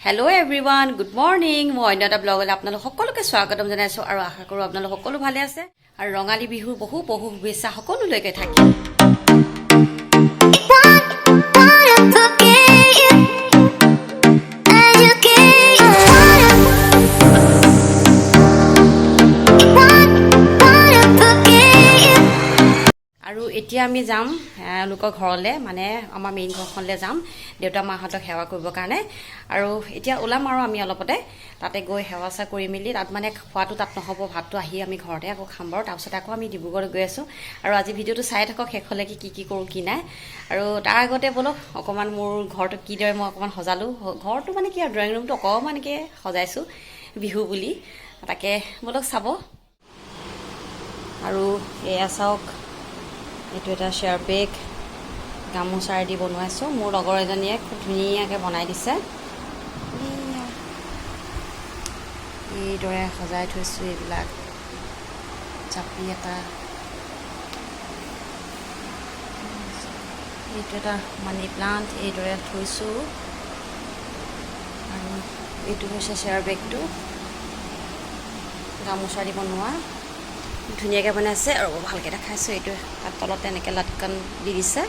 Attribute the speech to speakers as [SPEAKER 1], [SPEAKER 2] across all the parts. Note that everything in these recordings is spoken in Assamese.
[SPEAKER 1] Hello everyone, good morning. মই অন্য এটা ব্লগলৈ আপোনালোক সকলোকে স্বাগতম জনাইছো আৰু আশা কৰো আপোনালোক সকলো ভালে আছে আৰু ৰঙালী বিহুৰ বহু শুভেচ্ছা সকলোলৈকে থাকিল। আৰু এতিয়া আমি যাম লোকৰ ঘৰলে মানে আমাৰ মেইন ঘৰখনলে যাম দেউতা মাহঁতক সেৱা কৰিব কাৰণে আৰু এতিয়া ওলাম আৰু আমি অলপতে তাতে গৈ সেৱাচা কৰি মিলি তাত মানে খোৱাটো তাত নহ'ব ভাতটো আহি আমি ঘৰতে আকৌ খাম বাৰু তাৰপিছত আকৌ আমি ডিব্ৰুগড় গৈ আছোঁ আৰু আজি ভিডিঅ'টো চাই থাকক শেষলৈকে কি কৰোঁ কি নাই আৰু তাৰ আগতে বলক অকণমান মোৰ ঘৰটো কিদৰে মই অকণমান সজালোঁ ঘৰটো মানে কি আৰু ড্ৰয়িং ৰুমটো অকণমানকৈ সজাইছোঁ বিহু বুলি তাকে বলক চাব আৰু এয়া চাওক এইটো এটা শ্বেয়াৰ বেগ গামোচাৰ দি বনোৱাইছোঁ মোৰ লগৰ এজনীয়ে খুব ধুনীয়াকৈ বনাই দিছে এইদৰে সজাই থৈছোঁ এইবিলাক জাপি এটা এইটো এটা মানি প্লাণ্ট এইদৰে থৈছোঁ আৰু এইটো হৈছে শ্বেয়াৰ বেগটো গামোচা দি বনোৱা ধুনীয়াকৈ বনাইছে আৰু ভালকৈ দেখাইছোঁ এইটো তাত তলত এনেকৈ লাটকান দি দিছে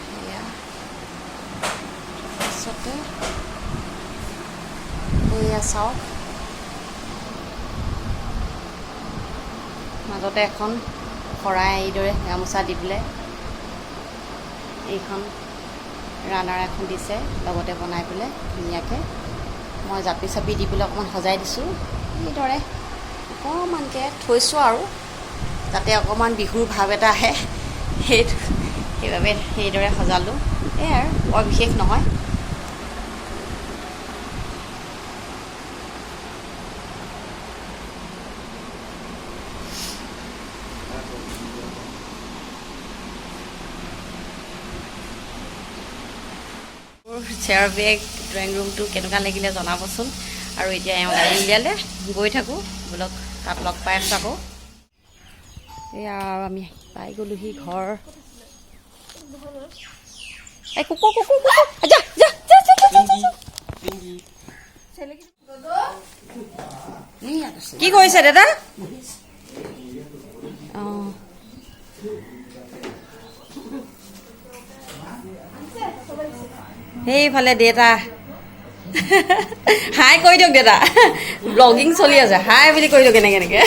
[SPEAKER 1] সেয়া তাৰপিছতে এয়া চাওক মাজতে এখন শৰাই এইদৰে গামোচা দি পেলাই এইখন ৰানাৰ এখন দিছে লগতে বনাই পেলাই ধুনীয়াকৈ মই জাপি চাপি দি পেলাই অকণমান সজাই দিছোঁ এইদৰে অকণমানকৈ থৈছোঁ আৰু যাতে অকণমান বিহুৰ ভাৱ এটা আহে সেইবাবে সেইদৰে সজালোঁ এই আৰু বৰ বিশেষ নহয় শ্বেয়াৰ বেগ ড্ৰয়িং ৰুমটো কেনেকুৱা লাগিলে জনাবচোন আৰু এতিয়া এওঁ গাড়ী উলিয়ালে গৈ থাকোঁ বোলক তাত লগ পাই আছোঁ আকৌ এয়া আৰু আমি পাই গ'লোহি ঘৰ এই কুকুৰ কি কৰিছে দাদা অঁ সেইফালে দেউতা হাই কৈ দিয়ক দেউতা ব্লগিং চলি আছে হাই বুলি কৈ দিয়ক এনেকৈ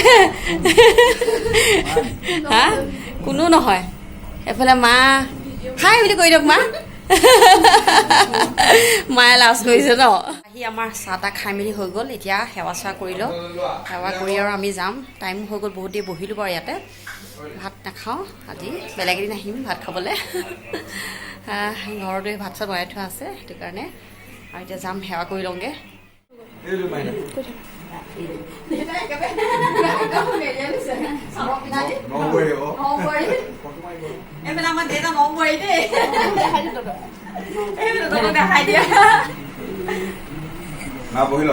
[SPEAKER 1] হা কোনো নহয় এফালে মা হাই বুলি কৈ দিয়ক মা মায়ে লাজ কৰিছে ন আহি আমাৰ চাহ তাহ খাই মেলি হৈ গ'ল এতিয়া সেৱা চেৱা কৰি লওঁ সেৱা কৰি আৰু আমি যাম টাইম হৈ গ'ল বহুত দেৰি বহিলোঁ বাৰু ইয়াতে ভাত নাখাওঁ আজি বেলেগ এদিন আহিম ভাত খাবলৈ ঘৰতে ভাত চাত বনাই থোৱা আছে সেইটো কাৰণে আৰু এতিয়া যাম সেৱা কৰি লওঁগৈ আমাৰ দেউতা নবৈ দেই দেখাই দিয়া বহি ল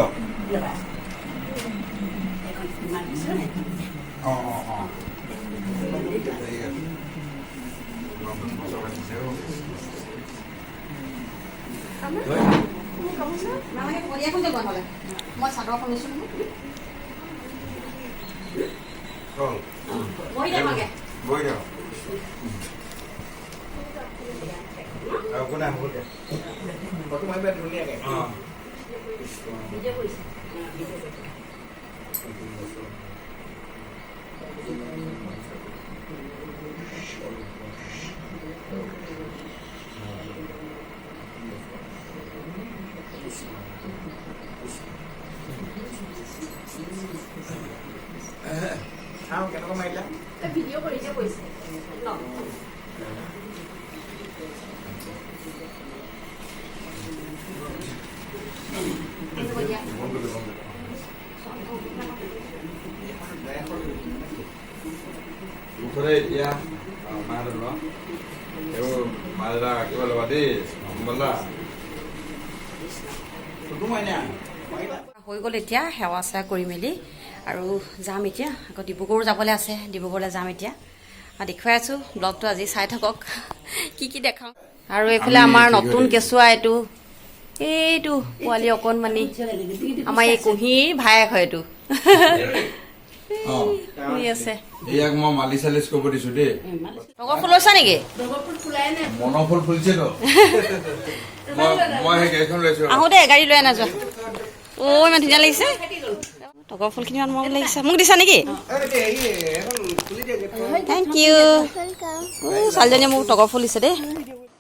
[SPEAKER 1] মই চাদৰ শুনিছোঁ কেনেকুৱা মাৰিলা ভিডিঅ' কৰিছে কৈছে
[SPEAKER 2] এতিয়া মা দেউতা এইবোৰ মা দেউতা কিবা ল'বা দেই বলা
[SPEAKER 1] হৈ গ'ল এতিয়া সেৱা চেৱা কৰি মেলি আৰু যাম এতিয়া আকৌ ডিব্ৰুগড় যাবলৈ আছে ডিব্ৰুগড়লৈ যাম এতিয়া দেখুৱাই আছোঁ ব্লগটো আজি চাই থাকক কি দেখাওঁ আৰু এইফালে আমাৰ নতুন কেঁচুৱা এইটো পোৱালি অকণমানি আমাৰ এই কুঁহিৰ ভায়েক হয় এইটো শুই আছে
[SPEAKER 2] ইয়াক মই মালিচ চালিচ কৰিব দিছো দেই
[SPEAKER 1] তগৰ ফুল লৈছা নেকি
[SPEAKER 2] মনৰ ফুল ফুলিছে তো মই সেই গাড়ীখন লৈছো
[SPEAKER 1] আহোঁ দে গাড়ী লৈ আনা যোৱা ইমান ধুনীয়া লাগিছে তগৰ ফুলখিনি ইমান মৰম লাগিছে মোক দিছা নেকি থেংক ইউ ছোৱালীজনীয়ে মোক তগৰ ফুল দিছে দেই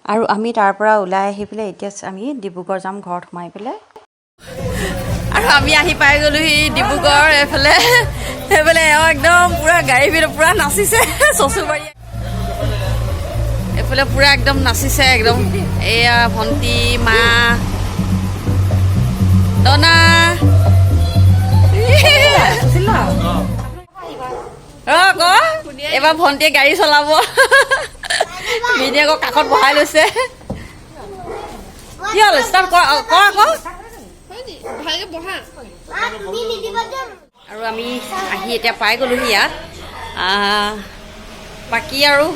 [SPEAKER 1] আৰু আমি তাৰ পৰা ওলাই আহি পেলাই এতিয়া আমি ডিব্ৰুগড় যাম ঘৰত সোমাই পেলাই আৰু আমি আহি পাই গ'লোহি ডিব্ৰুগড় এইফালে একদম পুৰা গাড়ী ভিতৰত পুৰা নাচিছে চচুবাৰী এইফালে পুৰা একদম নাচিছে একদম এয়া ভণ্টি মা দনা এবাৰ ভণ্টিয়ে গাড়ী চলাব ভিনিয়েকক কাষত বহাই লৈছে কি হ'ল ষ্টাৰ্ট কৰ আকৌ আৰু আমি আহি এতিয়া পাই গ'লোহি ইয়াত বাকী আৰু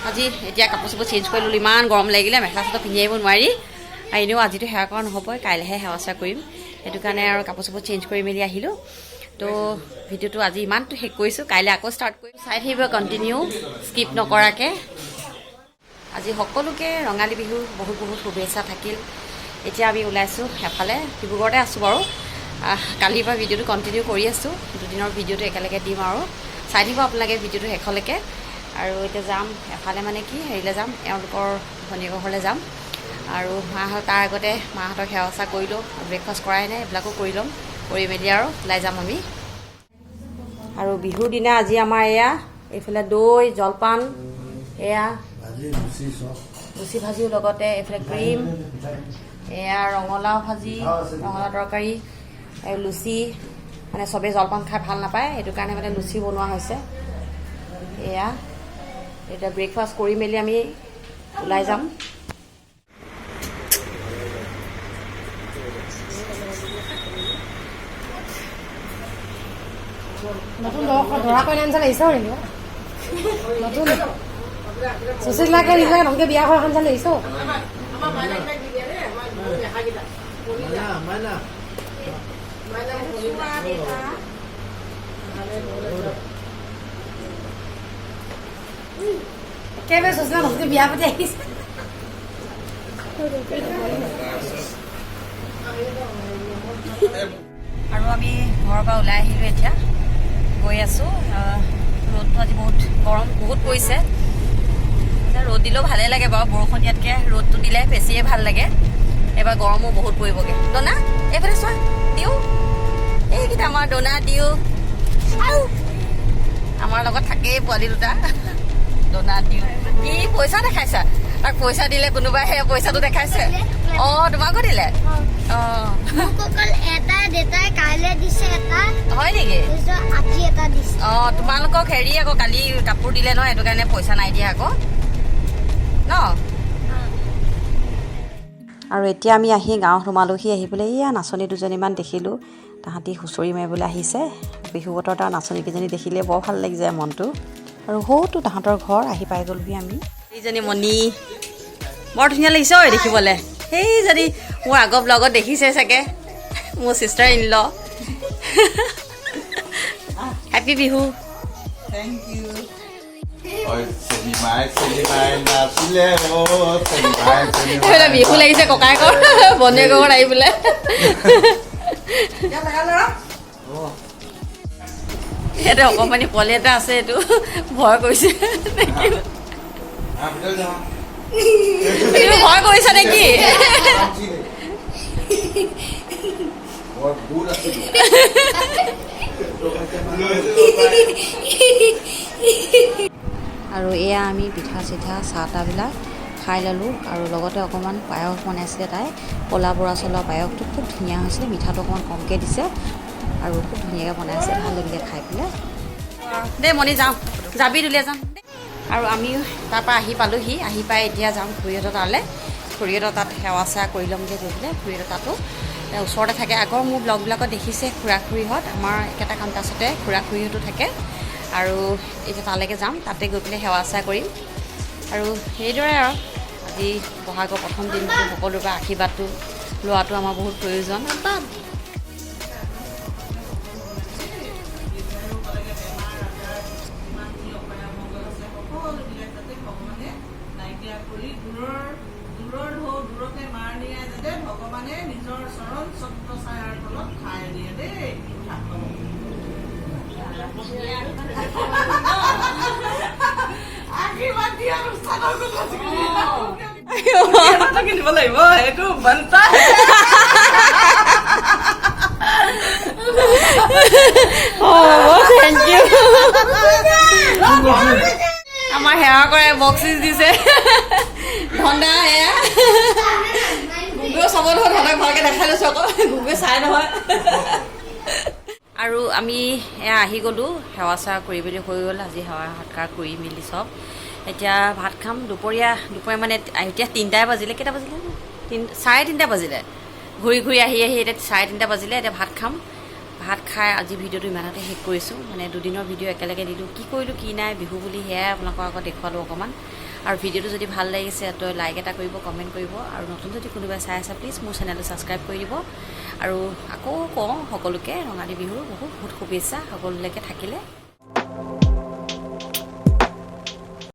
[SPEAKER 1] আজি এতিয়া কাপোৰ চাপোৰ চেঞ্জ কৰি ল'লোঁ ইমান গৰম লাগিলে মেখেলা চাদৰ পিন্ধি আহিব নোৱাৰি এনেও আজিতো সেৱা কৰা নহ'বই কাইলৈহে সেৱা চেৱা কৰিম সেইটো কাৰণে আৰু কাপোৰ চাপোৰ চেঞ্জ কৰি মেলি আহিলোঁ তো ভিডিঅ'টো আজি ইমানটো শেষ কৰিছোঁ কাইলৈ আকৌ ষ্টাৰ্ট কৰিম চাই থাকিব কণ্টিনিউ স্কিপ নকৰাকৈ আজি সকলোকে ৰঙালী বিহু বহুত শুভেচ্ছা থাকিল এতিয়া আমি ওলাইছোঁ এফালে ডিব্ৰুগড়তে আছোঁ বাৰু কালিৰ পৰা ভিডিঅ'টো কণ্টিনিউ কৰি আছোঁ দুদিনৰ ভিডিঅ'টো একেলগে দিম আৰু চাই থাকিব আপোনালোকে ভিডিঅ'টো শেষলৈকে আৰু এতিয়া যাম এফালে মানে কি হেৰিলৈ যাম এওঁলোকৰ ভনীয়েকৰ ঘৰলৈ যাম আৰু মাহঁত তাৰ আগতে মাহঁতক সেৱা চেৱা কৰি লওঁ ব্ৰেকফাষ্ট কৰাই নাই এইবিলাকো কৰি ল'ম কৰি মেলি আৰু ওলাই যাম আমি আৰু বিহুৰ দিনা আজি আমাৰ এয়া এইফালে দৈ জলপান এয়া লুচি ভাজিও লগতে এইফালে ক্ৰীম এয়া ৰঙালাও ভাজি ৰঙালাও তৰকাৰী আৰু লুচি মানে চবেই জলপান খাই ভাল নাপায় সেইটো কাৰণে মানে লুচি বনোৱা হৈছে এয়া এতিয়া ব্ৰেকফাষ্ট কৰি মেলি আমি ওলাই যাম
[SPEAKER 3] নতুন ধৰা কইনা আনিছা লাগিছে নেকি নতুন সুশীলাকে নিজে নতুনকে বিয়া হোৱা আনিছা লাগিছ একেবাৰে সুশীলা নতুনকে বিয়া পাতি আহিছে
[SPEAKER 1] আৰু আমি ঘৰৰ পৰা ওলাই আহিলোঁ এতিয়া গৈ আছোঁ ৰ'দটো আজি বহুত গৰম বহুত পৰিছে ৰ'দ দিলেও ভালেই লাগে বাৰু বৰষুণ দিয়াতকৈ ৰ'দটো দিলে বেছিয়ে ভাল লাগে এইবাৰ গৰমো বহুত পৰিবগৈ দনা এইফালে চোৱা দিওঁ এইকেইটা আমাৰ দনা দিওঁ আমাৰ লগত থাকেই পোৱালি দুটা দনা দিওঁ কি পইচা দেখাইছা তাক পইচা দিলে কোনোবাই সেই পইচাটো দেখাইছে তোমাকো দিলে হয় নেকি তোমালোকক হেৰি আকৌ কালি কাপোৰ দিলে নহয় সেইটো কাৰণে পইচা নাই দিয়া আকৌ ন আৰু এতিয়া আমি আহি গাঁৱত সোমালোহি আহি পেলাই এয়া নাচনী দুজনীমান দেখিলোঁ তাহাঁতি হুঁচৰি মাৰিবলৈ আহিছে বিহু বতৰত আৰু নাচনীকেইজনী দেখিলে বৰ ভাল লাগি যায় মনটো আৰু সৌটো তাহাঁতৰ ঘৰ আহি পাই গ'লোহি আমি এইজনী মণি বৰ ধুনীয়া লাগিছে ঐ দেখিবলৈ সেইজনী মোৰ আগৰ ব্লগত দেখিছে চাগে মোৰ sister in law happy Bihu
[SPEAKER 2] thank you
[SPEAKER 1] Bihu লাগিছে ককায়েকৰ বনীয়েকৰ ঘৰত আহি বোলে ইয়াতে অকণমানি পোৱালি এটা আছে এইটো ভয় কৰিছে ভয় কৰিছা নেকি আৰু এয়া আমি পিঠা চিঠা চাহ তাহবিলাক খাই ল'লোঁ আৰু লগতে অকণমান পায়স বনাইছিলে তাই ক'লা বৰা চাউলৰ পায়সটো খুব ধুনীয়া হৈছিলে মিঠাটো অকণমান কমকৈ দিছে আৰু খুব ধুনীয়াকৈ বনাইছে ভাল লাগিলে খাই পেলাই দেই মণি যাওঁ যাবি দুলীয়া যাম আৰু আমি তাৰপৰা আহি পালোঁহি আহি পাই এতিয়া যাম খুৰীহঁতৰ তালৈ খুৰীহঁতৰ তাত সেৱা চেৱা কৰি ল'মগৈ গৈ পেলাই খুৰীহঁতৰ তাতো ওচৰতে থাকে আগৰ মোৰ ব্লগবিলাকত দেখিছে খুৰা খুৰীহঁত আমাৰ একেটা কামকাজতে খুৰা খুৰীহঁতো থাকে আৰু এতিয়া তালৈকে যাম, তাতে গৈ পেলাই সেৱা চেৱা কৰিম। আৰু সেইদৰে আৰু আজি বহাগৰ প্ৰথম দিনটো সকলোৰে পৰা আশীৰ্বাদটো লোৱাটো আমাৰ বহুত প্ৰয়োজন।
[SPEAKER 4] ভগৱানে নিজৰ চৰণ চক্ৰ ছায়াৰ তলত ঠাই দিয়ে দেই। আশীৰ্বাদ দিয়া অনুষ্ঠানৰ কিনিব লাগিব, সেইটো বনতা
[SPEAKER 1] থেংক ইউ। আমাৰ সেৱা কৰে বক্সিচ দিছে ধন্দা এয়া গুগুৱে চাব নহয়, ধন্দাক ভালকৈ দেখাই লৈছোঁ আকৌ, গুগুৱে চাই নহয়। আৰু আমি এয়া আহি গ'লোঁ, সেৱা চেৱা কৰিবলৈ হৈ গ'ল। আজি সেৱা সৎকাৰ কৰি মেলি চব এতিয়া ভাত খাম। দুপৰীয়া মানে এতিয়া 3টাই বাজিলে, কেইটা বাজিলে? 3:30 বাজিলে। ঘূৰি ঘূৰি আহি এতিয়া 3:30 বাজিলে। এতিয়া ভাত খাম। ভাত খাই আজি ভিডিঅ'টো ইমানতে শেষ কৰিছোঁ। মানে দুদিনৰ ভিডিঅ' একেলগে দিলোঁ, কি কৰিলোঁ কি নাই বিহু বুলি সেয়াই আপোনালোকৰ আগত দেখুৱালোঁ অকণমান। আৰু ভিডিঅ'টো যদি ভাল লাগিছে তো লাইক এটা কৰিব, কমেণ্ট কৰিব। আৰু নতুন যদি কোনোবাই চাই আছে প্লিজ মোৰ চেনেলটো ছাবস্ক্ৰাইব কৰি দিব। আৰু আকৌ কওঁ সকলোকে ৰঙালী বিহুৰ বহুত বহুত শুভেচ্ছা সকলোলৈকে থাকিলে।